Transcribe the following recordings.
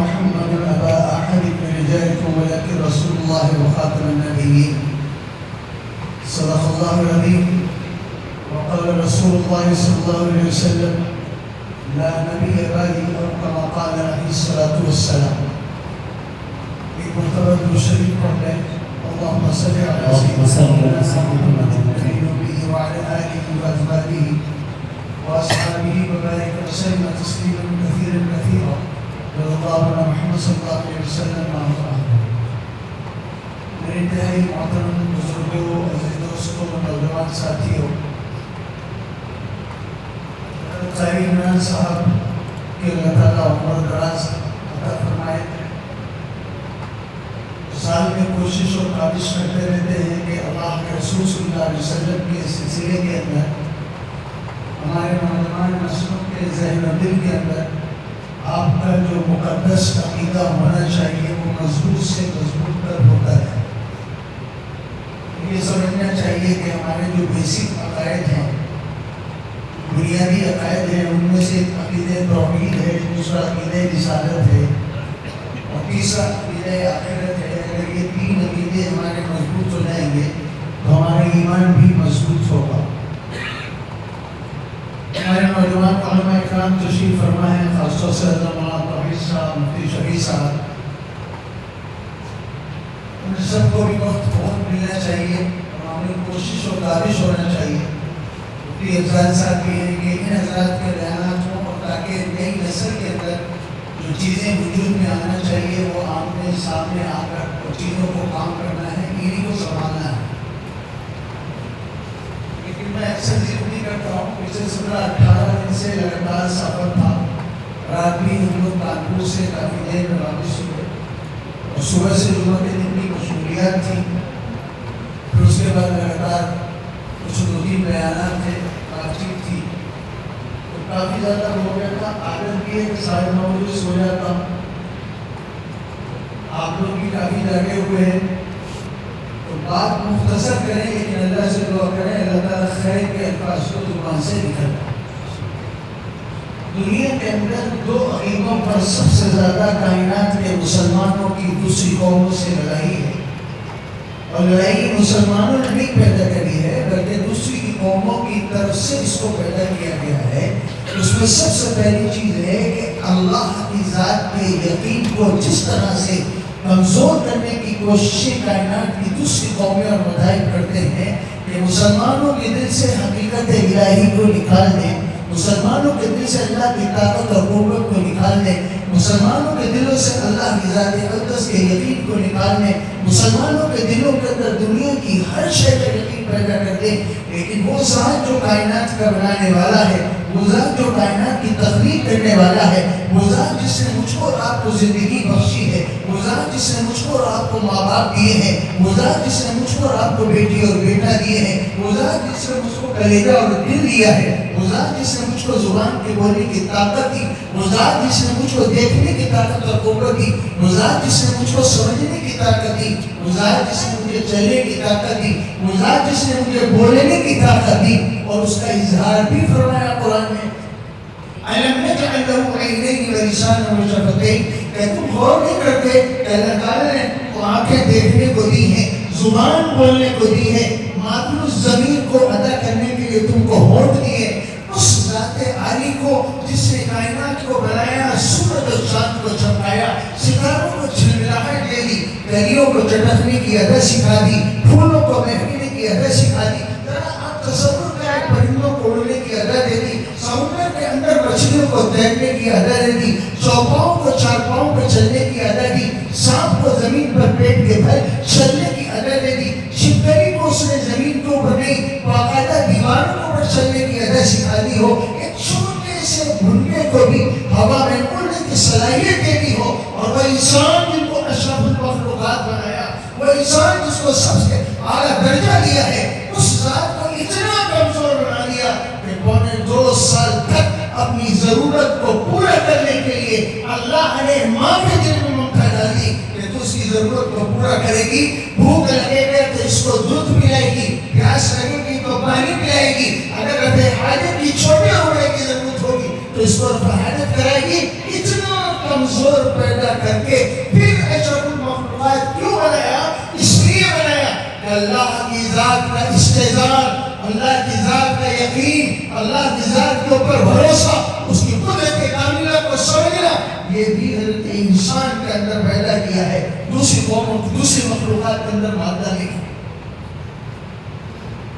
محمد أبا أحد من رجالكم ولكن رسول الله وخاتم النبيين. صدق الله العظيم. وقال رسول الله صلى الله عليه وسلم: لا نبي بعدي، أو كما قال عليه الصلاة والسلام. ایک مرتبہ درود شریف پڑھ لیں. اللهم صل على سيدنا محمد النبي وعلى آله وأزواجه وأصحابه وبارك وسلم تسليما كثيرا كثيرا. رضي الله عنه محمد صلی اللہ علیہ وسلم. میرے انتہائی محترم بزرگوں، عزیز دوستوں، نوجوان ساتھیوں، قاری عمران صاحب کہ اللہ تعالیٰ عمر دراز عطا فرمائے، سال میں کوشش اور کاوش کرتے رہتے ہیں کہ اللہ کے رسول صلی اللہ علیہ وسلم کے سلسلے کے اندر ہمارے نوجوان نسلوں کے ذہن و دل کے اندر آپ کا جو مقدس عقیدہ ہونا چاہیے وہ مضبوط سے مضبوط تر ہوتا ہے. یہ سمجھنا چاہیے کہ ہمارے جو بیسک عقائد ہیں، بنیادی عقائد ہیں، ان میں سے ایک عقیدہ توحید ہے، دوسرا عقیدہ رسالت ہے اور تیسرا عقیدہ آخرت ہے. اگر یہ تین عقیدے ہمارے مضبوط ہو جائیں گے تو ہمارا ایمان بھی مضبوط ہوگا. ہمارے نوجوان علماء اکرام تشریف فرما ہے، خاص طور سے حضرت مولانا توحید صاحب، مفتی شفیع صاحب. ان سب کو بھی وقت بہت ملنا چاہیے اور ہمیں کوشش و کاوش ہونا چاہیے. مفتی افضال صاحب بھی ہیں کہ ان حضرات کے بیانات ہوں اور تاکہ نئی نسل کے اندر جو چیزیں وجود میں آنا چاہیے وہ آمنے سامنے آ کر چیزوں کو کام کرنا ہے، انہی کو سنبھالنا ہے. لیکن میں اکثر ذکر نہیں کرتا ہوں، پچھلے 17-18 دن سے لگاتار سفر تھا. رات بھی ہم لوگ کانپور سے کافی دیر میں واپس ہوئے اور صبح سے جمعہ کے دن کی مشغولیات تھیں. پھر اس کے بعد لگاتار کچھ 2-3 بیانات تھے، بات چیت تھی، تو کافی زیادہ ہو گیا تھا. عادت بھی ہے کہ 9:30 بجے سو جاتا ہوں. آپ لوگ بھی کافی جاگے ہوئے ہیں تو بات مختصر کریں لیکن اللہ سے دعا کریں اللہ تعالیٰ خیر کے الفاظ کو زبان سے نکل. دنیا کے اندر 2 عقیدوں پر سب سے زیادہ کائنات کے مسلمانوں کی دوسری قوموں سے لڑائی ہے، اور لڑائی مسلمانوں نے نہیں پیدا کری ہے بلکہ دوسری قوموں کی طرف سے اس کو پیدا کیا گیا ہے. اس میں سب سے پہلی چیز ہے کہ اللہ کی ذات کے یقین کو جس طرح سے کمزور کرنے کی کوششیں کائنات کی دوسری قومیں اور مذاہب کرتے ہیں کہ مسلمانوں کے دل سے حقیقت الہی کو نکال دیں، مسلمانوں کے دل سے اللہ کی طاقت اور قوت کو نکال دیں، مسلمانوں کے دلوں سے اللہ کی ذات اقدس کے یقین کو نکال دیں، مسلمانوں کے دلوں کے اندر دنیا کی ہر شے کا یقین پیدا کر دیں. لیکن وہ ذات جو کائنات کا بنانے والا ہے، وہ ذات جو کائنات کی تخلیق کرنے والا ہے، وہ ذات جس نے مجھ کو اور آپ کو زندگی بخشی ہے، وہ ذات جس نے مجھ کو اور آپ کو ماں باپ دیے ہیں، وہ ذات جس نے مجھ کو اور آپ کو بیٹی اور بیٹا دیے ہیں، وہ ذات جس نے مجھ کو کلیجہ اور دل دیا ہے، وہ ذات جس نے مجھ کو زبان کے بولنے کی طاقت دی، وہ ذات جس نے مجھ کو دیکھنے کی طاقت اور قوت دی، وہ ذات جس نے مجھ کو سمجھنے کی طاقت دی، وہ ذات جس نے مجھے چلنے کی طاقت دی، وہ ذات جس نے مجھے بولنے کی طاقت دی اور اس کا اظہار بھی فرمایا قرآن میں. أَلَمْ نَجْعَلْ لَهُ عَيْنَيْنِ وَلِسَانًا وَشَفَتَيْنِ. کہ تم غور نہیں کرتے کہ اللہ تعالیٰ نے آنکھیں دیکھنے کو دی ہیں، زبان بولنے کو دی ہے، ماتلو زمین کو ادا کرنے کے لیے تم کو ہونٹ دیے. اس ذات عالی کو جس نے کائنات کو بنایا، سورج اور چاند کو چمکایا، ستاروں کو جھلملاہٹ دے دی، دریا کو چٹکنے کی ادا سکھا دی، پھولوں کو مہکنے کی ادا سکھا دی. ذرا آپ تصور کریں، پرندوں کو اڑنے کی ادا دے دی، سمندر کے اندر مچھلیوں کو تیرنے کی ادا دے دی، چوپاؤں کو 4 پاؤں پر چلنے کی ادا دی، سانپ کو زمین پر پیٹ کے بھر چلنے کی ادا دے دی، چھپکلی کو اس نے زمین کے اوپر نہیں باقاعدہ دیواروں پر چلنے کی ادا سکھا دی ہو، ایک چھوٹے سے بھنکے کو بھی ہوا میں اڑنے کی صلاحیت دے دی ہو. اور وہ انسان جن کو اشرف المخلوقات بنایا، وہ انسان جس کو سب سے اعلیٰ درجہ دیا ہے، اس ذات کو اتنا کمزور بنا دیا کہ 2.25 سال تک اپنی ضرورت کو پورا کرنے کے لیے اللہ نے ماں کے دل میں ممتا ڈالی کہ تو اس کی ضرورت کو پورا کرے گی. بھوک لگے گا تو اس کو دودھ پلائے گی، پیاس لگے گی تو پانی پلائے گی، اگر رفع حاجت کی چھوٹے ہونے کی ضرورت ہوگی تو اس کو رفع حاجت کرائے گی. اتنا کمزور کمزور پیدا کر کے پھر اشرف المخلوقات کیوں بنایا؟ اس لیے بنایا کہ اللہ کی ذات کا استحضار، اللہ کی ذات کا یقین، اللہ کی ذات کے اوپر بھروسہ، اس کی قدرت کاملہ کو سمجھنا، یہ بھی حضرت انسان کے اندر پیدا کیا ہے، دوسری قوموں دوسری مخلوقات کے اندر مادہ نہیں۔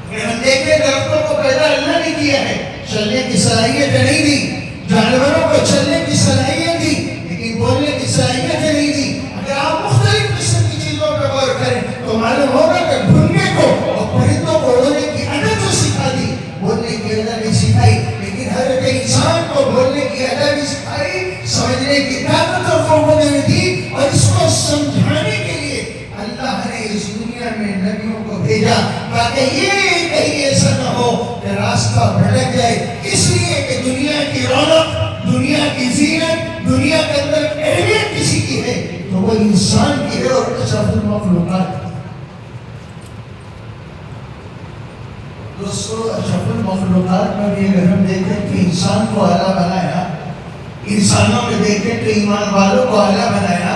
اگر ہم دیکھیں درختوں کو پیدا اللہ نے کیا ہے، چلنے کی صلاحیت نہیں دی، جانوروں کو چلنے کی صلاحیت دی لیکن بولنے کی صلاحیت نہیں دی۔ اگر آپ مختلف قسم کی چیزوں پر غور کریں تو معلوم ہوگا کہ بھوننے کو اور پرندوں کو اڑنے کی ادب تو سکھا دی، بولنے کی ادب نہیں سکھائی، لیکن حضرت انسان کو بولنے کی ادب بھی سکھائی، سمجھنے کی طاقت اور قوت بھی دی، اور اس کو سمجھانے کے لیے اللہ نے اس دنیا میں نبیوں کو بھیجا تاکہ یہ کہیں ایسا نہ ہو کہ راستہ بھٹک جائے، اس لیے کہ دنیا کی رونق، دنیا کی زینت، دنیا کے اندر اہمیت کسی کی ہے تو وہ انسان کی ہے اور اشرف المخلوقات۔ دوستو اشرف المخلوقات میں بھی اگر ہم دیکھیں کہ انسان کو اعلیٰ بنایا، انسانوں میں دیکھیں تو ایمان والوں کو اعلیٰ بنایا،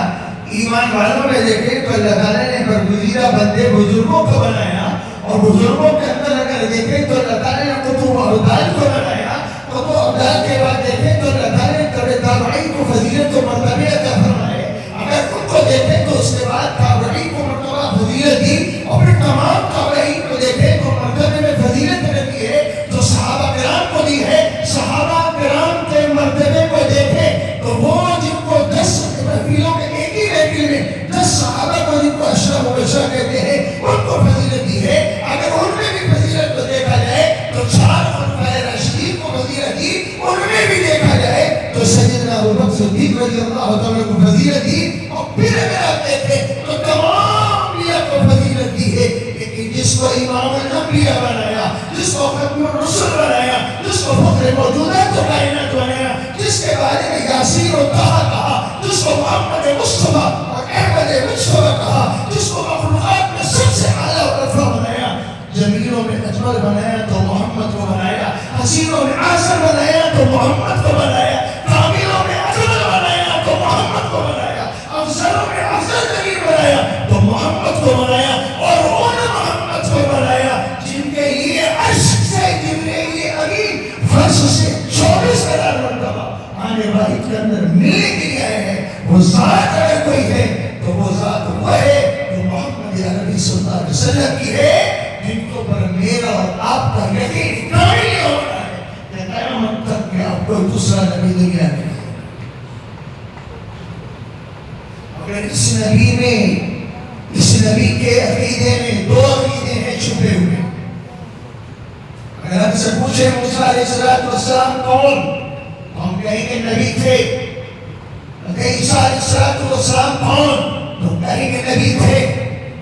ایمان والوں میں دیکھیں تو اللہ تعالیٰ نے برگزیدہ بندے بزرگوں کو بنایا، اور بزرگوں کے اندر اگر دیکھیں تو اللہ تعالیٰ نے قطب و ابدال کو بنایا، قطب و ابدال کے بعد دیکھیں تو اللہ تعالیٰ نے تبع تابعین کو فضیلت و مرتبہ عطا فرمائے، اگر ان کو دیکھیں تو اس کے بعد تابعین کو مرتبہ فضیلت دی، اور پھر تمام تابعین کو دیکھیں تو مرتبے میں فضیلت دی ہے جو صحابہ کرام کو دی ہے۔ صحابہ کرام کے مرتبے کو دیکھیں تو وہ جن کو 10 محفلوں کے ایک ہی محفل میں 10 صحابہ کو جن کو اشرف مبشرہ کہتے ہیں ان کو فضیلت دی ہے۔ اگر ان میں بھی فضیلت کو دیکھا جائے تو 4 خلفائے راشدین کو فضیلت دی، ان میں بھی دیکھا جائے تو سیدنا ابوبکر صدیق رضی اللہ تعالیٰ کو فضیلت دی، اور پھر اگر آپ دیکھیں تو تمام انبیاء کو فضیلت دی ہے، لیکن جس کو امام الانبیاء بنایا، جس کو ختم الرسل بنایا، جس کو فخر موجودات و کائنات بنایا، جس کے بارے میں یاسین و طہ کہا، جس کو محمد مصطفیٰ اور احمد مصطفیٰ کہا، جس کو مخلوقات میں سب سے اعلیٰ اور افضل بنایا، جمیلوں میں اجمل بنایا تو محمد کو بنایا، حسینوں میں احسن بنایا تو محمد کو بنایا، کاملوں میں اجمل بنایا تو محمد کو بنایا، افضلوں میں افضل ترین بنایا تو محمد کو بنایا، اور ان محمد کو بنایا جن کے لیے عرش سے جبریل امین فرش سے 24,000 مرتبہ آنے واحد کے اندر ملنے کے لیے آئے ہیں۔ وہ ذات اگر کوئی ہے تو وہ ذات وہ ہے جو محمد عربی صلی اللہ علیہ وسلم کی ہے، جن کو پر میرا اور آپ کا یقین کامل ہو رہا ہے کہ قیامت تک کہ آپ کوئی دوسرا نبی دنیا میں نہیں۔ اگر اس نبی میں، اس نبی کے عقیدے میں 2 عقیدے ہیں چھپے ہوئے، اگر ہم سے پوچھیں موسیٰ علیہ السلام کون، تو ہم کہیں گے نبی تھے۔ اگر عیسیٰ علیہ السلام کون، تو کہیں گے نبی تھے۔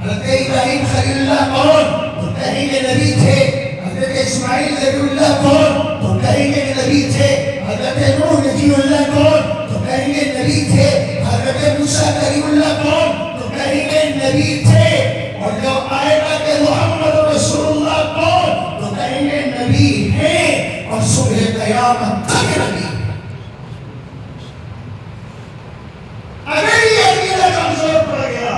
حضرت ابراہیم خلیل اللہ کون، تو کہیں گے نبی تھے۔ حضرت اسماعیل ذبیح اللہ کون، تو کہیں گے نبی تھے۔ حضرت نوح نجی اللہ کون، تو کہیں گے نبی تھے۔ حضرت موسیٰ کریم اللہ کون، تو کہیں گے نبی تھے۔ اور جب آئے گا کہ محمد رسول اللہ کون، تو کہیں گے نبی ہیں، اور صبح قیامت تک نبی۔ اگر یہ عقیدہ کمزور پڑ گیا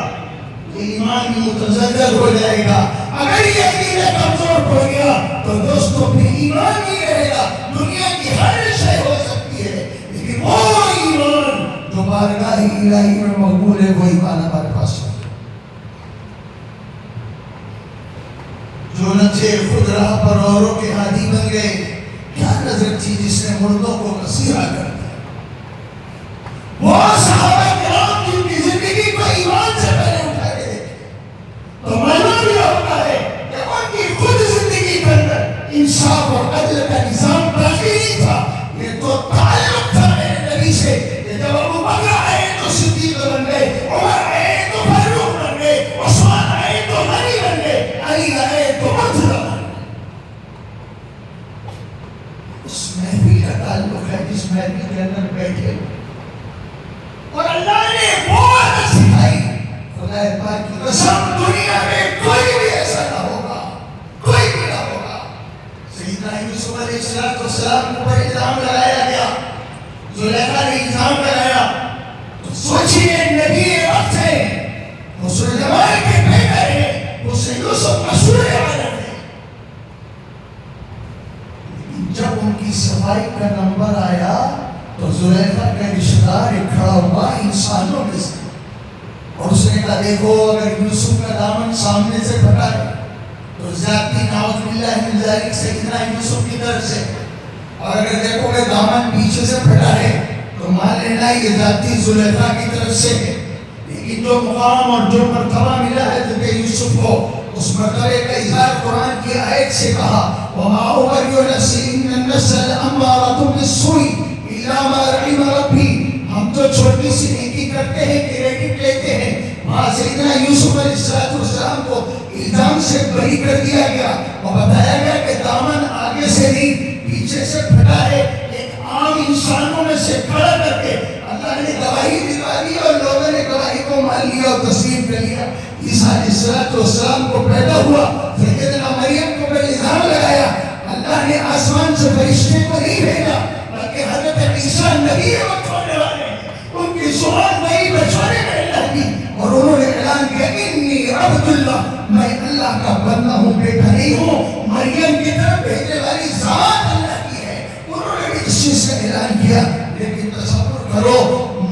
تو ایمان بھی متزلزل ہو جائے گا۔ اگر یہ عقیدہ کمزور پڑ گیا تو دوستو پھر ایمان نہیں رہے گا۔ دنیا کی ہر شے ہو سکتی ہے لیکن وہ ایمان جو بارگاہ الہی میں مقبول ہے وہ ایمان ہمارے پاس ہے۔ جو نچے خود راہ پر اوروں کے ہادی بن گئے، کیا نظر تھی جس نے مردوں کو مسیحا کر دیا۔ وہ صحابہ کرام جن کی زندگی کو ایمان سے پہلے اٹھا کے دیکھے تو معلوم یہ ہوتا ہے کہ ان کی خود زندگی کے اندر انصاف اور عدل کا نظام باقی نہیں تھا۔ یہ تو تعلق تھا میرے نبی سے کہ جب ابو بکر آئے تو صدیق بن گئے، عمر آئے تو فاروق بن گئے، عثمان آئے تو غنی بن گئے، علی آئے تو مرتضیٰ بن گئے۔ اس محفل کا تعلق ہے جس محفل کے اندر بیٹھے، اور اللہ نے وہ عادت سکھائی، خدا پاک کی قسم دنیا میں کوئی بھی ایسا نہ ہوگا، کوئی بھی نہ ہوگا۔ سیدنا یوسف علیہ السلام کو پر الزام لگایا گیا، زلیخا نے الزام لگایا کہا دیکھو اگر یوسف کا دامن سامنے سے پھٹا ہے تو زیادتی نعوذ باللہ من ذالک سیدنا یوسف کی طرف سے، اور اگر دیکھو کہ دامن پیچھے سے پھٹا ہے تو مان لینا یہ ذاتی زلیخا کی طرف سے ہے۔ لیکن جو مقام اور جو مرتبہ ملا ہے حضرت یوسف کو، اس مرتبے کا اظہار قرآن کی آیت سے کہا وَمَا أُبَرِّئُ نَفْسِي إِنَّ النَّفْسَ لَأَمَّارَةٌ بِالسُّوءِ إِلَّا مَا رَحِمَ رَبِّي۔ ہم تو چھوٹی سی نیکی کرتے ہیں، کریڈٹ لیتے ہیں۔ وہاں سیدنا یوسف علیہ السلام کو الزام سے بری کر دیا گیا اور بتایا گیا کہ دامن آگے سے نہیں پیچھے سے پھٹا ہے۔ ایک عام انسانوں میں سے کھڑا کر کے اللہ نے گواہی دلا دی اور لوگوں نے گواہی کو مان لیا اور تسلیم کر لیا۔ عیسیٰ علیہ السلام کو پیدا ہوا، سیدنا مریم کو پر الزام لگایا، اللہ نے آسمان سے فرشتے کو نہیں بھیجا بلکہ حضرت عیسیٰ نبی وقت ہونے والے ہیں، ان کی زبان نئی بچانے میں اللہ کی، اور انہوں نے اعلان کیا انی عبد اللہ، میں اللہ کا بندہ ہوں، بیٹا نہیں ہوں، مریم کی طرف بھیجنے والی ذات اللہ کی ہے۔ انہوں نے بھی اس چیز کا اعلان کیا۔ لیکن تصور کرو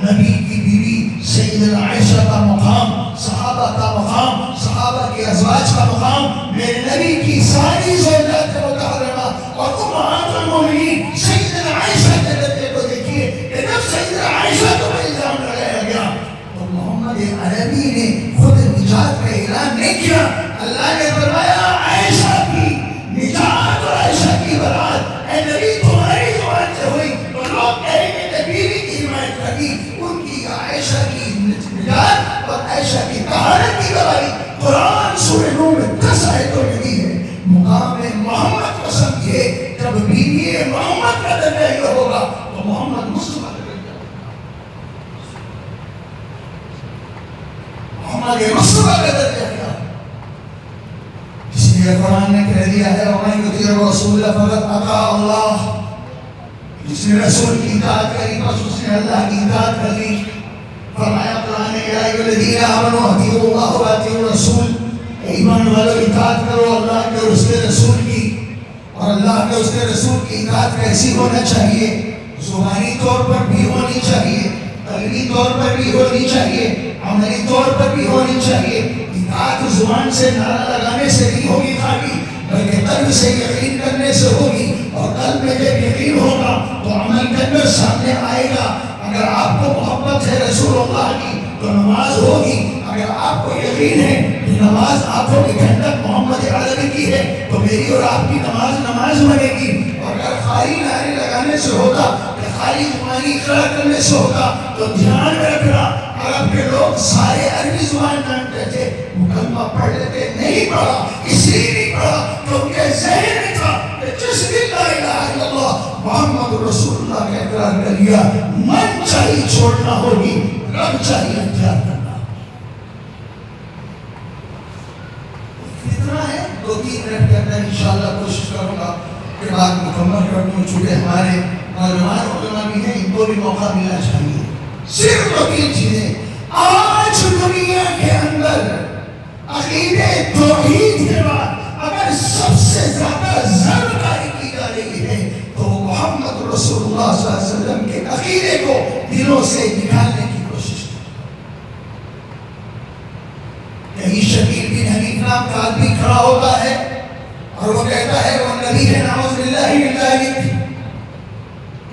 نبی کی بیوی سیدنا عائشہ کا مقام، صحابہ کا مقام، صحابہ کے ازواج کا مقام، میرے نبی کی ساری زوجات مطہرہ اور امہات المومنین سیدنا عائشہ کے درجے کو دیکھیے کہ جب سیدنا عائشہ کو الزام لگایا گیا تو محمد عربی نے خود نجات کا اعلان نہیں کیا۔ اللہ نے فرمایا عائشہ کی نجات اور عائشہ کی برات اے نبی تمہاری زبان سے ہوئی، تو لوگ کہیں گے کہ بیوی کی حمایت کری، ان کی عائشہ کی نجات اور عائشہ کی طہارت کی گواہی قرآن سورہ نور میں 10 آیتوں میں دی ہے۔ مقام محمد کو سمجھے، جب بیوی محمد کا درجہ یہ ہوگا تو محمد مصطفیٰ کا درجہ محمد مصطفیٰ کا درجہ کیا؟ اس لیے قرآن نے کہہ دیا ہے وَمَن يُطِعِ الرَّسُولَ فَقَدْ أَطَاعَ اللَّهَ، جس نے رسول کی اطاعت کری بس اس نے اللہ کی اطاعت کر لی۔ فرمایا قرآن نے یا ایھا الذین آمنوا اطیعوا اللہ واطیعوا الرسول، ایمان والو اطاعت کرو اللہ کے اور اس کے رسول کی۔ اور اللہ کے اس کے رسول کی اطاعت کیسی ہونا چاہیے؟ زبانی طور پر بھی ہونی چاہیے، قلبی طور پر بھی ہونی چاہیے، عملی طور پر بھی ہونی چاہیے۔ اطاعت زبان سے نعرہ لگانے سے نہیں ہوگی خالی، بلکہ قلب سے یقین کرنے سے ہوگی، اور قلب میں جب یقین ہوگا تو عمل کے اندر سامنے آئے گا۔ اگر آپ کو محبت ہے رسول اللہ کی تو نماز ہوگی، اگر آپ کو یقین ہے کہ نماز آنکھوں کی ٹھنڈک محمد عربی کی ہے تو میری اور آپ کی نماز بنے گی۔ اور اگر خالی نعرے لگانے سے ہوگا کہ خالی زبانی اقرار کرنے سے ہوگا تو دھیان میں رکھنا عرب کے لوگ سارے عربی زبان جانتے تھے، مکلمہ پڑھ لیتے، نہیں پڑھا اس لیے نہیں پڑھا کہ ان کے ذہن میں تھا کہ جس دن لا الہ الا اللہ محمد رسول اللہ کا اقرار کر لیا من چاہیے چھوڑنا ہوگی، رب چاہیے اختیار کرنا۔ اتنا ہے، 2-3 منٹ کے اندر انشاءاللہ کوشش کروں گا کہ بات مکمل کر دوں، چونکہ ہمارے نوجوان علماء بھی ہیں، ان کو بھی موقع ملنا چاہیے۔ صرف 2-3 چیزیں آج دنیا کے اندر عقیدے توحید کے بعد اگر سب سے زیادہ زرکاری کی جا رہی ہے تو محمد رسول اللہ صلی اللہ علیہ وسلم کے عقیدے کو دلوں سے نکالنے کی کوشش کریں۔ کہیں شبیر بن حنیف نام کا آدمی کھڑا ہوتا ہے اور وہ کہتا ہے وہ نبی ہے نعوذ باللہ من ذالک۔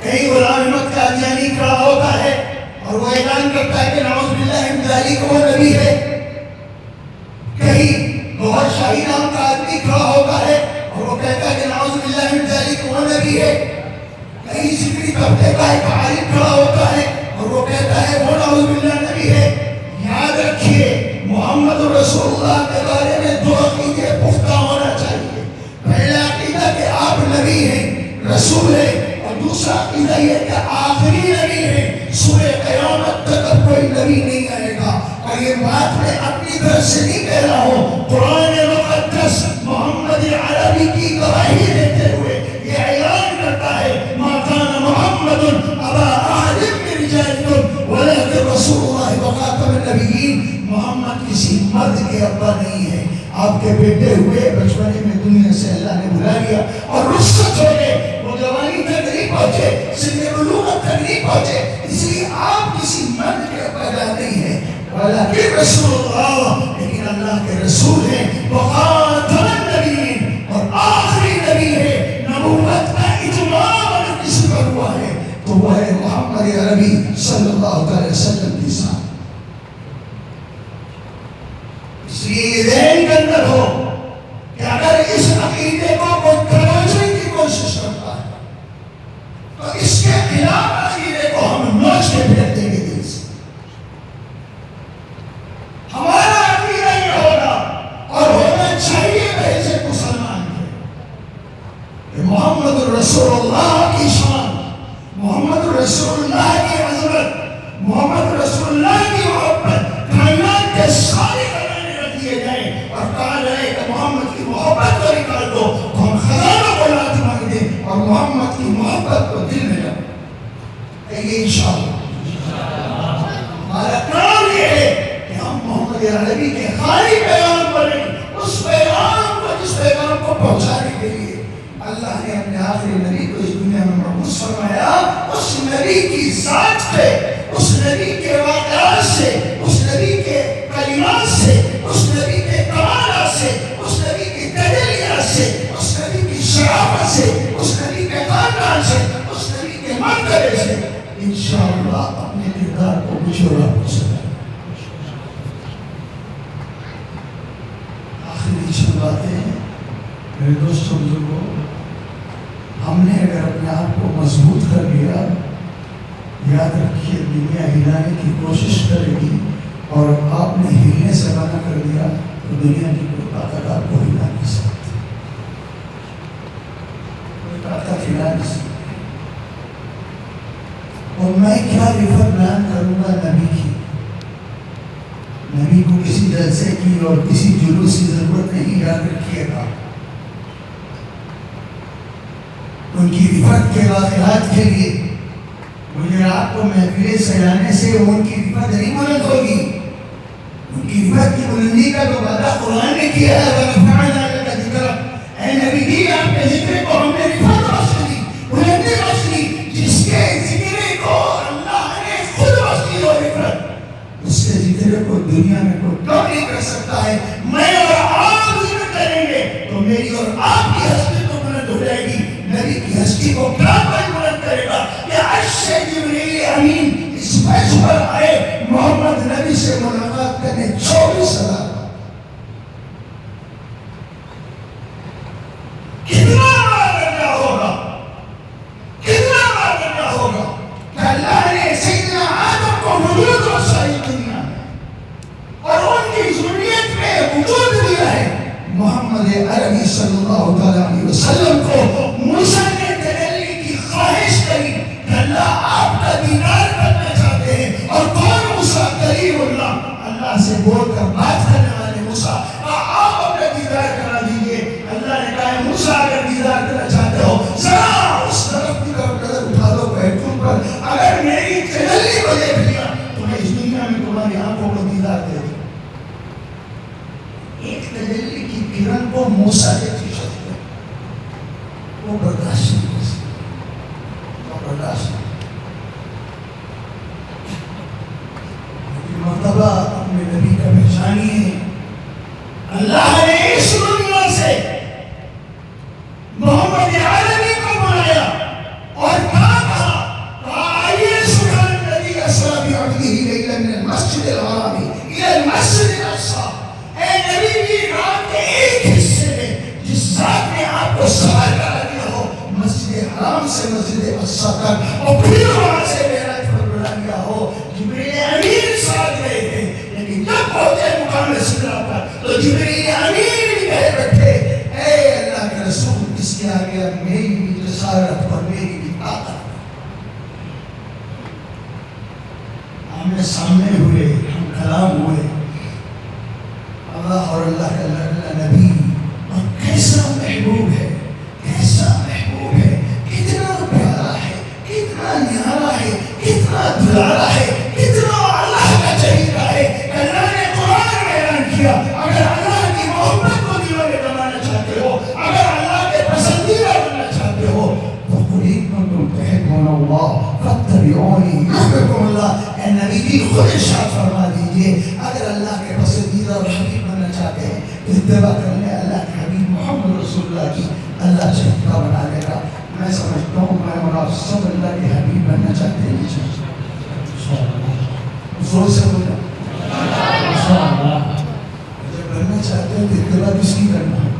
کہیں غلام احمد قادیانی کھڑا ہوتا ہے اور وہ اعلان کرتا ہے کہ نعوذ باللہ من ذالک وہ نبی ہے۔ کہیں گوہر شاہی نام کا آدمی کھڑا ہوتا ہے اور وہ کہتا ہے کہ نعوذ باللہ من ذالک وہ نبی ہے۔ کہیں سکری طبقے کا ایک عالم کھڑا ہوتا ہے اور وہ کہتا ہے وہ نعوذ باللہ نبی ہے۔ یاد رکھیے محمد رسول اللہ کے بارے میں 2 عقیدے پختہ ہونا چاہیے۔ پہلا عقیدہ کہ آپ نبی ہیں، رسول ہیں، اور دوسرا عقیدہ یہ کہ آخری نبی ہے، سورہ قیامت تک اب کوئی نبی نہیں آئے گا۔ اور یہ بات میں اپنی طرف سے نہیں کہہ رہا ہوں، قرآن مقدس محمد عربی کی گواہی دیتے ہوئے یہ اعلان کرتا ہے ما کان محمد ابا احد من رجالکم ولکن رسول اللہ وخاتم النبیین۔ محمد کسی مرد کے ابا نہیں ہے، آپ کے بیٹے ہوئے بچپنے میں دنیا سے اللہ نے بلا لیا اور رخصت ہو گئے، وہ جوانی تک نہیں پہنچے، سن بلوغت تک نہیں پہنچے، اس لیے آپ کسی مرد کے ابا نہیں ہیں۔ ولیکن رسول اللہ، لیکن اللہ کے رسول ہیں، وخاتم النبیین، اور آخری نبی ہے۔ نبوت کا اتمام اگر کسی پر ہوا ہے تو وہ ہے محمد عربی صلی اللہ علیہ وسلم کی ذات۔ اس لیے یہ ذہن کے اندر ہو کہ اگر اس عقیدے کو کوئی کرانے کی کوشش کرتا ہے تو اس کے خلاف عقیدے کو ہم نوچ کے پھینک دیں گے دل سے۔ ہمارا عقیدہ یہ ہوگا اور ہونا چاہیے ایسے مسلمان کے کہ محمد رسول اللہ کی شان، محمد رسول اللہ کی عظمت، محمد رسول اللہ کی محبت کائنات کے سارے خزانے رکھ دیے جائیں اور کہا جائے کہ محمد کی محبت کو نکال دو تو ہم خزانوں کو لات مار دیں اور محمد کی محبت کو دل میں رکھ یہ انشاءاللہ ہمارا کام یہ ہے کہ ہم محمد عربی کے خالی پیغام بنیں، اس پیغام کو جس پیغام کو پہنچانے کے لیے اللہ نے اپنے آخری نبی کو اس دنیا میں مبعوث فرمایا۔ اس نبی کی ذات پہ، اس نبی کے واقعات سے، اس نبی کے کلمات سے، اس نبی کے کمالات سے، اس نبی کی تجلیات سے، اس نبی کی شرافت سے، اس نبی کے خاندان سے، اس نبی کے مرتبے سے انشاءاللہ اپنے کردار کو بچھوڑا ہو سکتا ہے۔ آخری چند باتیں میرے دوستوں بزرگوں، ہم نے اگر اپنے آپ کو مضبوط کر لیا، یاد رکھیے دنیا ہلانے کی کوشش کرے گی اور آپ نے ہلنے سے منع کر دیا تو دنیا کی کوئی طاقت آپ کو ہلا نہیں سکتی، کوئی طاقت ہلا نہیں سکتی۔ اور میں کیا رفت بیان کروں گا نبی کی؟ نبی کو کسی جلسے کی اور کسی جلوس کی ضرورت نہیں، یاد رکھیے گا۔ ان کی رفت کے واقعات کے لیے مجھے آپ کو محفل سجانے سے ان کی رفت نہیں بلند ہوگی۔ ان کی رفت کی بلندی کا تو وعدہ قرآن نے کیا ہے، وَرَفَعْنَا لَكَ ذِكْرَكَ، اے نبی جی آپ کے ذکر کو ہم نے رفت بخش دی، بلندی بخش دی۔ جس کے ذکر کو اللہ نے خود بخش دی اور رفت، اس کے ذکر کو دنیا میں کوئی کم نہیں کر سکتا ہے۔ میں اور آپ ذکر کریں گے تو میری اور آپ کی ہستی تو بلند ہو جائے گی۔ نبی کی ہستی کو کیا کوئی بلند کرے گا کہ عرش سے جبریل امین اس فیض پر آئے محمد نبی سے ملاقات کرنے 24 ہزار۔ کتنا بار کرنا ہوگا، کتنا بار کرنا ہوگا کہ اللہ نے سیدنا آدم کو وجود بخشائی دنیا میں اور ان کی ذریت میں وجود دیا ہے۔ محمد عربی صلی اللہ علیہ وسلم کو موسیٰ نے تجلی کی خواہش کری کہ اللہ آپ کا دیدار کرنا چاہتے ہیں، اور کون موسیٰ؟ کلیم اللہ، اللہ سے بول کر بات کرنے والے موسیٰ، آپ اپنا دیدار کرا دیجئے۔ اللہ نے کہا موسیٰ اگر دیدار کرنا چاہتے ہو ذرا اس طرف کی طرف نظر اٹھا دو بیٹھوں پر، اگر میری تجلی کو دیکھ لیا تو میں اس دنیا میں تمہاری آنکھوں کو دیدار دے دوں۔ ایک تجلی کی کرن کو موسیٰ دیکھی شکتے وہ برداشت نہیں کر سکتے، وہ برداشت نہیں۔ مرتبہ اپنے نبی کا پہچانیے، اللہ نے اس دنیا سے محمد عربی کو بلایا اور کہا آئیے سبحان الذی اسریٰ بعبدہ لیلا من المسجد الحرام الی المسجد الاقصی۔ اے نبی کی رات کے ایک حصے میں جس ذات نے آپ کو سفر کرا دیا ہو مسجد حرام سے مسجد اقصی تک، اور پھر وہاں سے معراج پر بلا دیا ہو۔ جبریل امین ساتھ گئے تھے، لیکن جب پہنچے مقام سدرہ پر تو جبریل امین بھی کہہ بیٹھے اے اللہ کے رسول، اس کے آگے میری بھی جسارت اور میری بھی طاقت۔ آمنے سامنے ہوئے، ہم کلام ہوئے، اللہ اور اللہ کا نبی، اور کیسا محبوب ہے، کیسا محبوب ہے، کتنا پیارا ہے، کتنا نیارا ہے۔ کیجیے. اگر اللہ کے پسندیدہ اور حبیب بننا چاہتے ہیں تو اتباع کر لیں اللہ کے حبیب محمد رسول اللہ کی, اللہ سے اتباع بنا لے گا. میں سمجھتا ہوں میں اور آپ سب اللہ کے حبیب بننا چاہتے ہیں. زور سے بولو جب بننا چاہتے ہیں تو اتباع کس کی کرنا ہے؟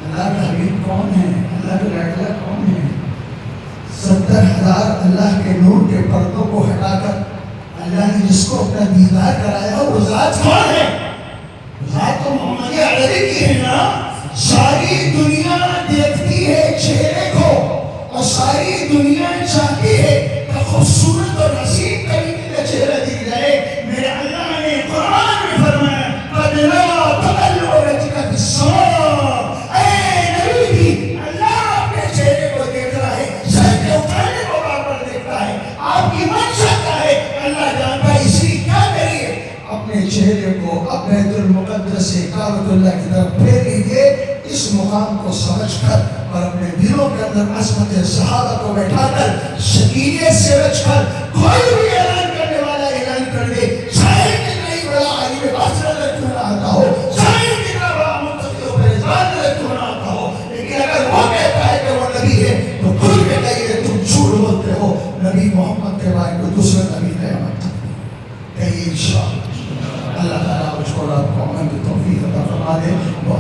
اللہ کا حبیب کون ہے؟ اللہ کا لڑکا کون ہے؟ 70,000 اللہ کے نور کے پردوں کو ہٹا کر اللہ نے جس کو اپنا دیدار کرایا وہ ذات کون ہے؟ ذات تو محمد عربی کی ہے نا. ساری دنیا دیکھتی ہے چہرے کو اور ساری دنیا چاہتی ہے کہ خوبصورت اور حسین کبھی کا چہرہ دکھ جائے. میرے اللہ نے قرآن میں فرمایا قَدْ نَرَىٰ تَقَلُّبَ وَجْهِكَ فِي السَّمَاءِ. اے نبی بھی اللہ اپنے چہرے کو دیکھ رہا ہے, سر کے اٹھانے کو بار بار دیکھتا ہے. آپ کی منشا کیا ہے اللہ جانتا ہے. اس لیے کیا کریے, اپنے چہرے کو اب بیت المقدس سے کعبۃ اللہ کی طرف پھیر لیجیے. اس مقام کو سمجھ کر اور اپنے دلوں کے اندر عظمت صحابہ کو بیٹھا کر سکینیت سے بچ کر کوئی بھی اعلان کرنے والا اعلان کر دے, چاہے کتنا ہی بڑا عالم باصرہ کیوں نہ آتا ہو, چاہے کتنا بڑا متقی و پرہیزگار کیوں نہ آتا ہو, لیکن اگر وہ کہتا ہے کہ وہ نبی ہے تو کھل کے کہیے تم جھوٹ بولتے ہو. نبی محمد کے بعد کوئی دوسرا نبی قیامت کہیے انشاءاللہ. اللہ تعالیٰ مجھ کو اور آپ کو عمل کی توفیق عطا فرما دے. وہ